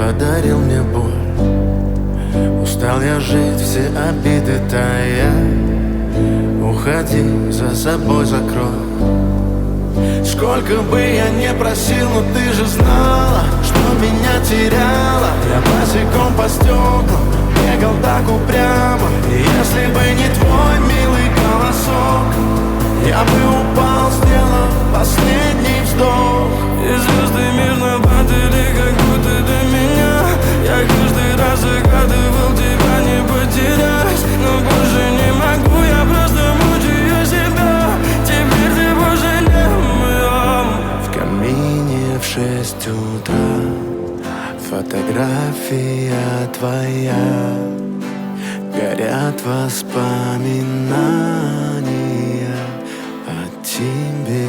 подарил мне боль. Устал я жить, все обиды тая. Уходи, за собой закрой. Сколько бы я не просил, но ты же знала, что меня теряла. Я босиком по стеклам бегал так упрямо. И если бы не твой милый голосок, я бы упал, сделав последний вздох. И звезды мирно падали, как будто до меня. Я каждый раз загадывал тебя не потерять, но больше не могу, я просто мучаю себя. Теперь ты больше не моя. В камине в 6 утра фотография твоя. Горят воспоминания о тебе.